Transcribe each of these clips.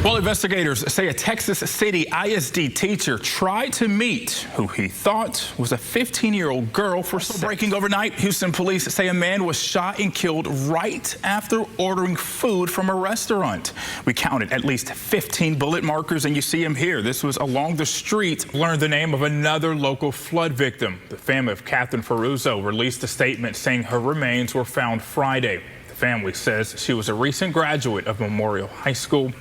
Well, investigators say a Texas City ISD teacher tried to meet who he thought was a 15-year-old girl for sex. Breaking overnight, Houston police say a man was shot and killed right after ordering food from a restaurant. We counted at least 15 bullet markers, and you see him here. This was along the street. Learned the name of another local flood victim. The family of Catherine Ferruzzo released a statement saying her remains were found Friday. The family says she was a recent graduate of Memorial High School.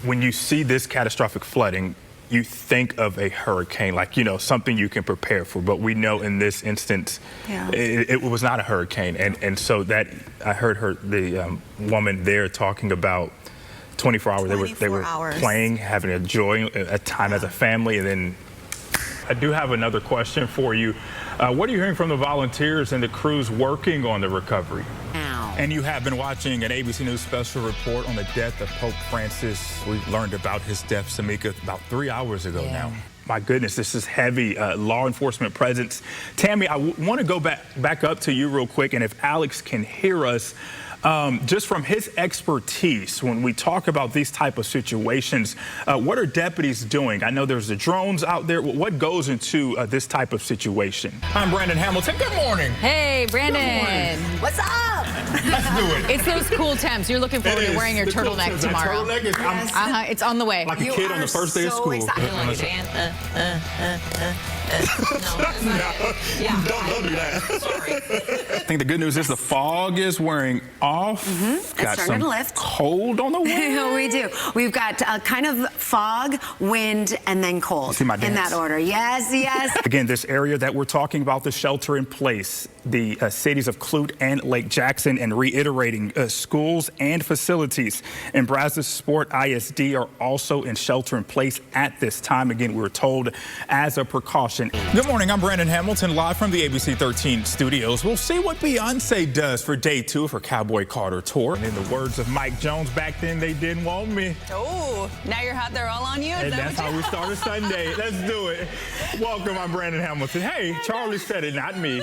When you see this catastrophic flooding, you think of a hurricane, like, you know, something you can prepare for. But we know in this instance, it was not a hurricane. And so that I heard the woman there talking about 24 hours. They were playing, having a joy, a time as a family. And then I do have another question for you. What are you hearing from the volunteers and the crews working on the recovery? And you have been watching an ABC News special report on the death of Pope Francis. We learned about his death, Samika, about 3 hours ago now. My goodness, this is heavy law enforcement presence. Tammy, I want to go back up to you real quick, and if Alex can hear us, just from his expertise, when we talk about these type of situations, what are deputies doing? I know there's the drones out there. What goes into this type of situation? I'm Brandon Hamilton. Good morning. Hey, Brandon. What's up? Let's do it. It's those cool temps. You're looking forward to wearing your turtleneck tomorrow. Turtleneck is, It's on the way. Like a kid on the first day of school. Don't do that. Sorry. I think the good news is the fog is wearing off. Got it's starting to some lift. cold on the way. We do. We've got kind of fog, wind, and then cold. See my dance? In that order. Yes, yes. Again, this area that we're talking about, the shelter in place, the cities of Clute and Lake Jackson, and reiterating schools and facilities in Brazos Sport ISD are also in shelter in place at this time. Again, we were told as a precaution. Good morning. I'm Brandon Hamilton, live from the ABC 13 studios. We'll see what Beyonce does for day 2 of her Cowboy Carter tour. And in the words of Mike Jones, back then they didn't want me. Oh, now you're hot. They're all on you. And that's how we start a Sunday. Let's do it. Welcome. I'm Brandon Hamilton. Hey, Charlie said it, not me.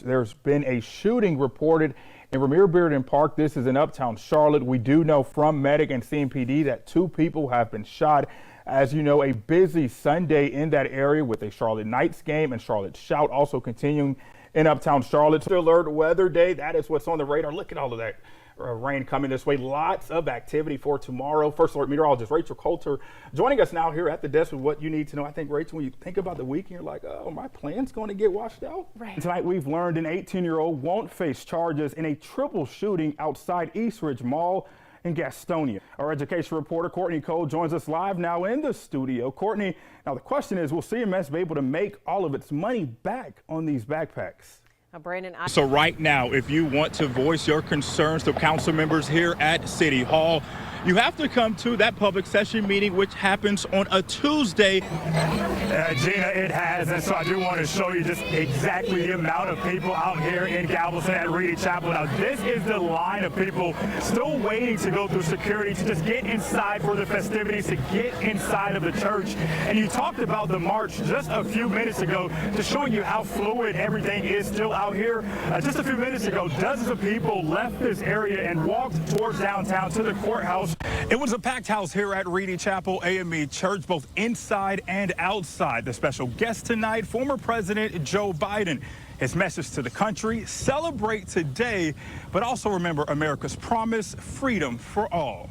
There's been a shooting reported in Ramir Bearden Park. This is in Uptown Charlotte. We do know from Medic and CMPD that 2 people have been shot. As you know, a busy Sunday in that area with a Charlotte Knights game and Charlotte Shout also continuing in Uptown Charlotte. Alert weather day, that is what's on the radar. Look at all of that rain coming this way. Lots of activity for tomorrow. First Alert meteorologist Rachel Coulter joining us now here at the desk with what you need to know. I think, Rachel, when you think about the weekend, you're like, oh, my plan's going to get washed out. Right. Tonight, we've learned an 18-year-old won't face charges in a triple shooting outside Eastridge Mall in Gastonia. Our education reporter, Courtney Cole, joins us live now in the studio. Courtney, now the question is, will CMS be able to make all of its money back on these backpacks? Now, Brandon, So right now, if you want to voice your concerns to council members here at City Hall, you have to come to that public session meeting, which happens on a Tuesday. Gina, it has, and so I do want to show you just exactly the amount of people out here in Galveston at Reedy Chapel. Now, this is the line of people still waiting to go through security to just get inside for the festivities, to get inside of the church. And you talked about the march just a few minutes ago, just showing you how fluid everything is still out here. Just a few minutes ago, dozens of people left this area and walked towards downtown to the courthouse. It was a packed house here at Reedy Chapel AME Church, both inside and outside. The special guest tonight, former President Joe Biden. His message to the country: celebrate today, but also remember America's promise, freedom for all.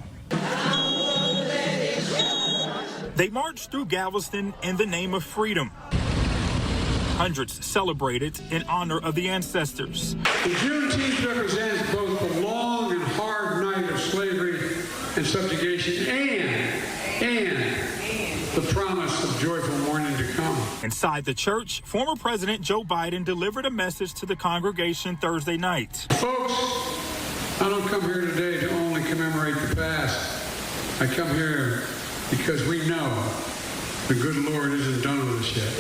They marched through Galveston in the name of freedom. Hundreds celebrated in honor of the ancestors. The Juneteenth represents both the long and hard night of slavery and subjugation and the promise of joyful morning to come. Inside the church, former President Joe Biden delivered a message to the congregation Thursday night. Folks, I don't come here today to only commemorate the past. I come here because we know the good Lord isn't done with us yet.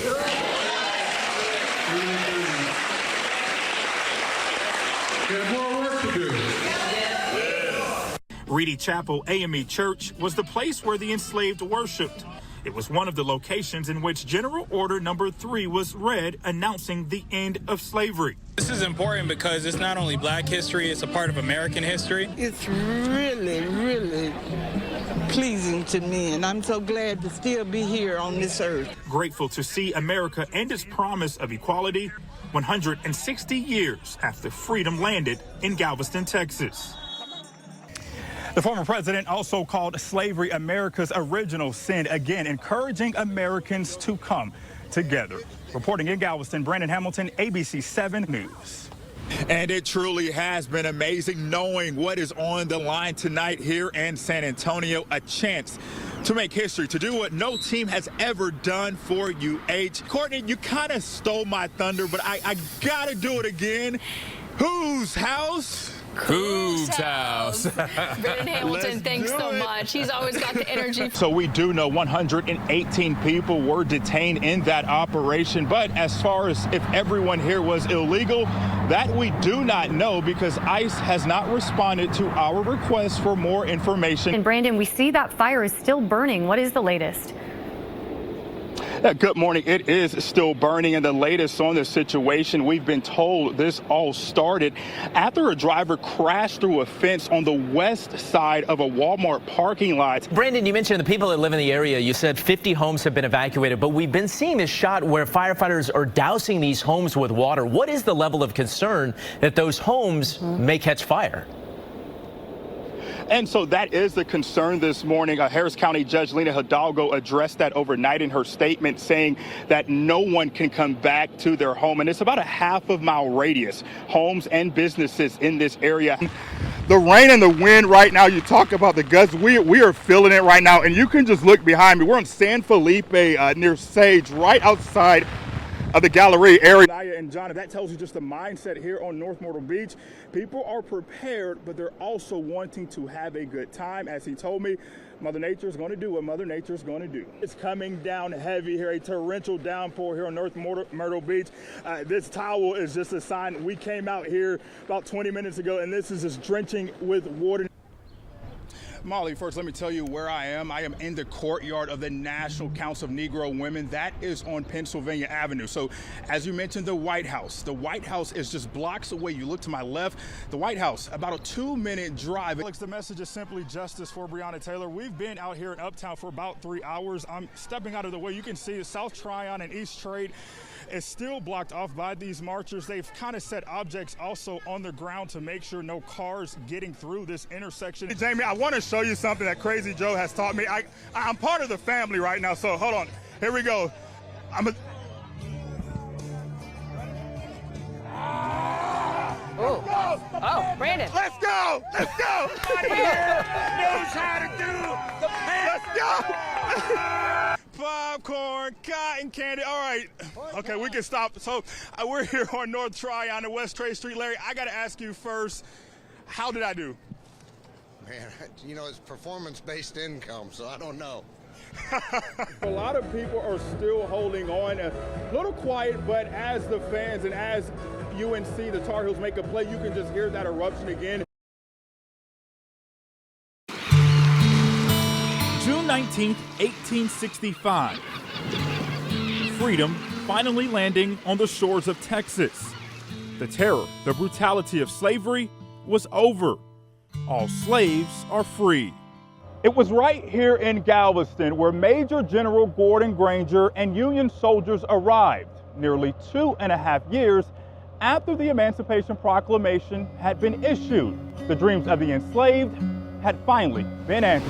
We have more work to do. Reedy Chapel AME Church was the place where the enslaved worshiped. It was one of the locations in which General Order Number 3 was read, announcing the end of slavery. This is important because it's not only Black history, it's a part of American history. It's really, really pleasing to me, and I'm so glad to still be here on this earth. Grateful to see America end its promise of equality 160 years after freedom landed in Galveston, Texas. The former president also called slavery America's original sin, again encouraging Americans to come together. Reporting in Galveston, Brandon Hamilton, ABC 7 News. And it truly has been amazing knowing what is on the line tonight here in San Antonio. A chance to make history, to do what no team has ever done for UH. Courtney, you kind of stole my thunder, but I gotta do it again. Whose house? Whose house? Brandon Hamilton, thanks so much. He's always got the energy. So we do know 118 people were detained in that operation, but as far as if everyone here was illegal, that we do not know because ICE has not responded to our request for more information. And Brandon, we see that fire is still burning. What is the latest? Good morning. It is still burning, and the latest on this situation, we've been told this all started after a driver crashed through a fence on the west side of a Walmart parking lot. Brandon, you mentioned the people that live in the area. You said 50 homes have been evacuated, but we've been seeing this shot where firefighters are dousing these homes with water. What is the level of concern that those homes may catch fire? And so that is the concern this morning. Harris County Judge Lena Hidalgo addressed that overnight in her statement, saying that no one can come back to their home. And it's about a half-mile radius, homes and businesses in this area. The rain and the wind right now, you talk about the gusts, we are feeling it right now. And you can just look behind me. We're on San Felipe near Sage, right outside of the Galleria area. And John, that tells you just the mindset here on North Myrtle Beach. People are prepared, but they're also wanting to have a good time. As he told me, Mother Nature is going to do what Mother Nature is going to do. It's coming down heavy here, a torrential downpour here on North Myrtle Beach. This towel is just a sign. We came out here about 20 minutes ago, and this is just drenching with water. Molly, first let me tell you where I am. I am in the courtyard of the National Council of Negro Women. That is on Pennsylvania Avenue. So as you mentioned, the White House is just blocks away. You look to my left, the White House, about a 2-minute drive. Alex, the message is simply justice for Breonna Taylor. We've been out here in Uptown for about 3 hours. I'm stepping out of the way. You can see South Tryon and East Trade is still blocked off by these marchers. They've kind of set objects also on the ground to make sure no cars getting through this intersection. Hey, Jamie, I want to show you something that Crazy Joe has taught me. I'm part of the family right now, so hold on. Here we go. Oh, Brandon. Let's go! Let's go! Everybody here knows how to do the Let's go! Popcorn, cotton candy. All right. Okay, we can stop. So we're here on North Tryon and West Trade Street. Larry, I got to ask you first, how did I do? Man, you know, it's performance-based income, so I don't know. A lot of people are still holding on, a little quiet, but as the fans and as UNC, the Tar Heels, make a play, you can just hear that eruption again. June 19th, 1865. Freedom finally landing on the shores of Texas. The terror, the brutality of slavery was over. All slaves are free. It was right here in Galveston where Major General Gordon Granger and Union soldiers arrived nearly 2.5 years after the Emancipation Proclamation had been issued. The dreams of the enslaved had finally been answered.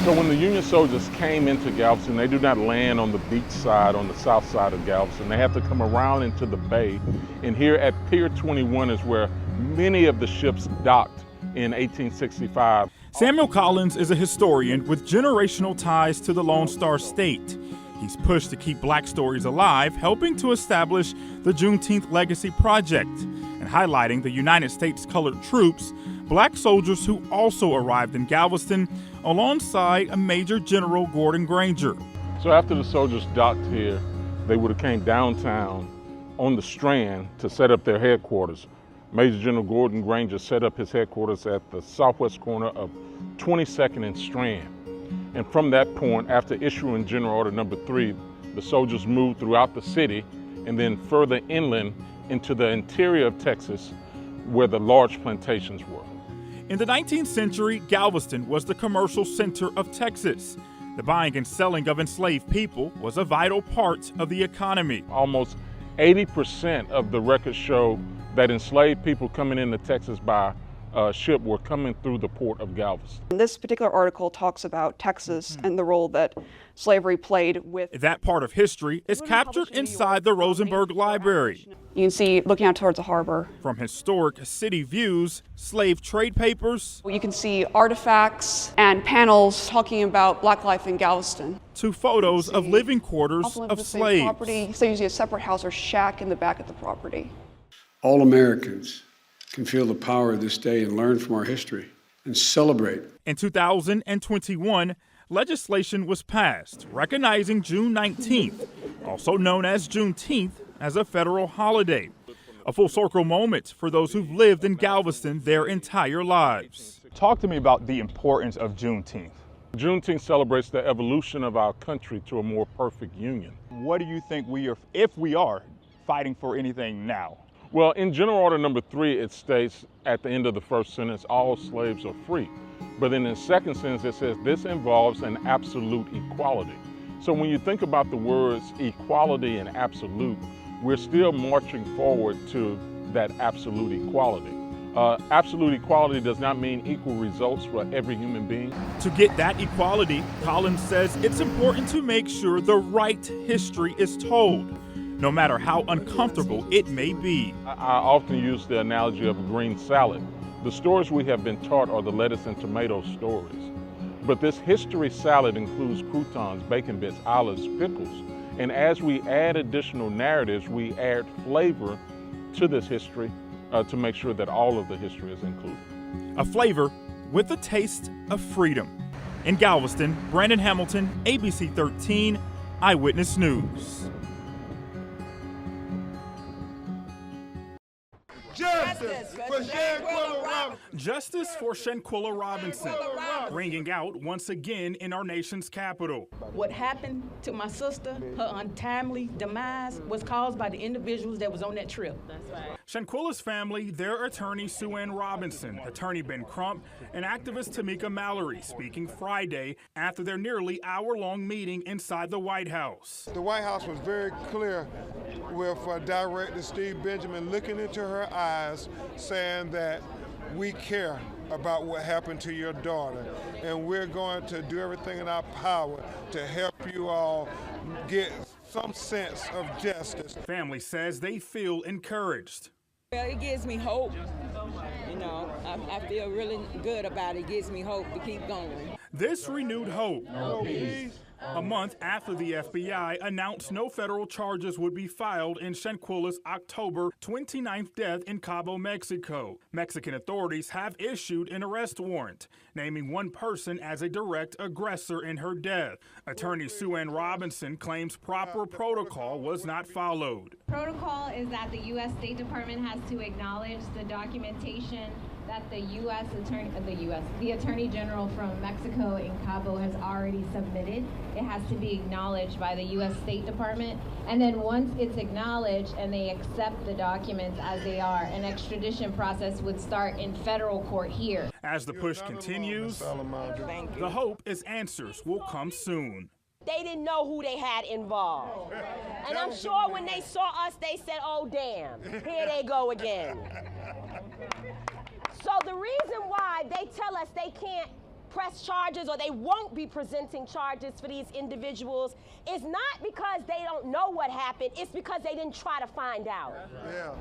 So when the Union soldiers came into Galveston, they do not land on the beach side, on the south side of Galveston. They have to come around into the bay. And here at Pier 21 is where many of the ships docked in 1865. Samuel Collins is a historian with generational ties to the Lone Star State. He's pushed to keep Black stories alive, helping to establish the Juneteenth Legacy Project and highlighting the United States colored troops, Black soldiers who also arrived in Galveston alongside a Major General Gordon Granger. So after the soldiers docked here, they would have came downtown on the Strand to set up their headquarters. Major General Gordon Granger set up his headquarters at the southwest corner of 22nd and Strand. And from that point, after issuing General Order Number 3, the soldiers moved throughout the city and then further inland into the interior of Texas where the large plantations were. In the 19th century, Galveston was the commercial center of Texas. The buying and selling of enslaved people was a vital part of the economy. Almost 80% of the records show that enslaved people coming into Texas by ship were coming through the port of Galveston. This particular article talks about Texas and the role that slavery played with. That part of history is captured inside the Rosenberg Library. You can see looking out towards the harbor. From historic city views, slave trade papers. You can see artifacts and panels talking about black life in Galveston. To photos of living quarters of slaves. Property, so usually a separate house or shack in the back of the property. All Americans can feel the power of this day and learn from our history and celebrate. In 2021, legislation was passed recognizing June 19th, also known as Juneteenth, as a federal holiday. A full circle moment for those who've lived in Galveston their entire lives. Talk to me about the importance of Juneteenth. Juneteenth celebrates the evolution of our country to a more perfect union. What do you think if we are fighting for anything now? Well, in General Order number 3, it states at the end of the first sentence, all slaves are free. But then in the second sentence, it says this involves an absolute equality. So when you think about the words equality and absolute, we're still marching forward to that absolute equality. Absolute equality does not mean equal results for every human being. To get that equality, Collins says it's important to make sure the right history is told, no matter how uncomfortable it may be. I often use the analogy of a green salad. The stories we have been taught are the lettuce and tomato stories. But this history salad includes croutons, bacon bits, olives, pickles. And as we add additional narratives, we add flavor to this history to make sure that all of the history is included. A flavor with a taste of freedom. In Galveston, Brandon Hamilton, ABC 13, Eyewitness News. Justice for Shanquella Robinson, ringing out once again in our nation's capital. What happened to my sister, her untimely demise, was caused by the individuals that was on that trip. That's right. Shanquella's family, their attorney Sue Ann Robinson, attorney Ben Crump, and activist Tamika Mallory speaking Friday after their nearly hour-long meeting inside the White House. The White House was very clear with Director Steve Benjamin looking into her eyes, saying that we care about what happened to your daughter, and we're going to do everything in our power to help you all get some sense of justice. Family says they feel encouraged. Well, it gives me hope. You know, I feel really good about it. It gives me hope to keep going. This renewed hope. A month after the FBI announced no federal charges would be filed in Shanquella's October 29th death in Cabo, Mexico. Mexican authorities have issued an arrest warrant, naming one person as a direct aggressor in her death. Attorney Sue Ann Robinson claims proper protocol was not followed. Protocol is that the U.S. State Department has to acknowledge the documentation that the Attorney General from Mexico in Cabo has already submitted. It has to be acknowledged by the U.S. State Department, and then once it's acknowledged and they accept the documents as they are, an extradition process would start in federal court here. As the push continues, the hope is answers will come soon. They didn't know who they had involved. And I'm sure when they saw us, they said, oh, damn, here they go again. So the reason why they tell us they can't press charges or they won't be presenting charges for these individuals is not because they don't know what happened, it's because they didn't try to find out. Yeah.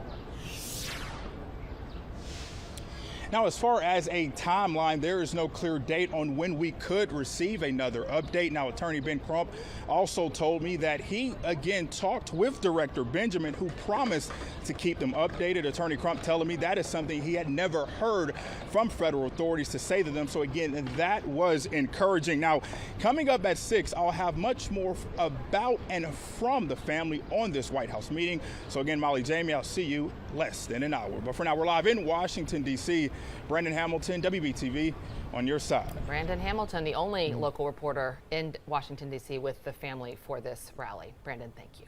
Now, as far as a timeline, there is no clear date on when we could receive another update. Now, Attorney Ben Crump also told me that he, again, talked with Director Benjamin, who promised to keep them updated. Attorney Crump telling me that is something he had never heard from federal authorities to say to them. So, again, that was encouraging. Now, coming up at 6, I'll have much more about and from the family on this White House meeting. So, again, Molly Jamie, I'll see you less than an hour. But for now, we're live in Washington, D.C. Brandon Hamilton, WBTV, on your side. Brandon Hamilton, the only local reporter in Washington, D.C. with the family for this rally. Brandon, thank you.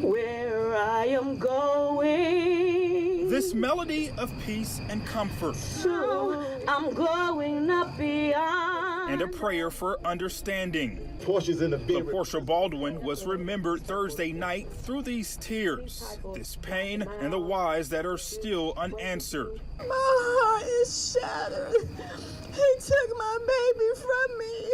Where I am going. This melody of peace and comfort. So I'm going up beyond. And a prayer for understanding. Portia's in the bed. Portia Baldwin was remembered Thursday night through these tears, this pain, and the whys that are still unanswered. My heart is shattered. He took my baby from me.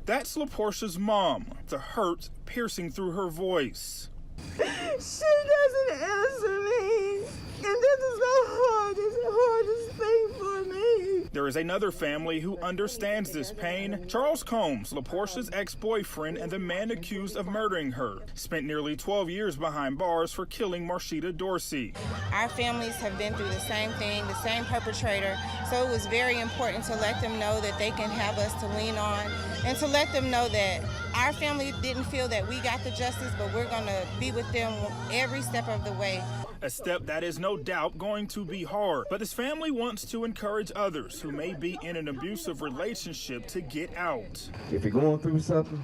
That's LaPortia's mom, the hurt piercing through her voice. She doesn't answer me, and this is the hardest thing for me. There is another family who understands this pain. Charles Combs, LaPortia's ex-boyfriend and the man accused of murdering her, spent nearly 12 years behind bars for killing Marshita Dorsey. Our families have been through the same thing, the same perpetrator, so it was very important to let them know that they can have us to lean on, and to let them know that our family didn't feel that we got the justice, but we're going to be with them every step of the way. A step that is no doubt going to be hard, but this family wants to encourage others who may be in an abusive relationship to get out. If you're going through something,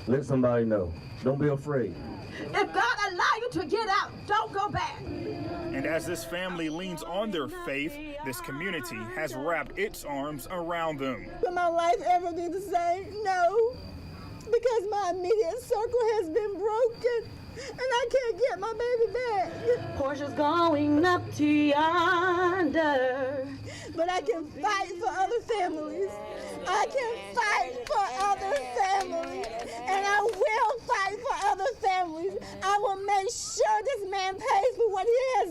let somebody know. Don't be afraid. If God allow you to get out, don't go back. And as this family leans on their faith, this community has wrapped its arms around them. Will my life ever be the same? No, because my immediate circle has been broken. And I can't get my baby back. Portia's going up to yonder. But I can fight for other families. I can fight for other families. And I will fight for other families. I will make sure this man pays for what he has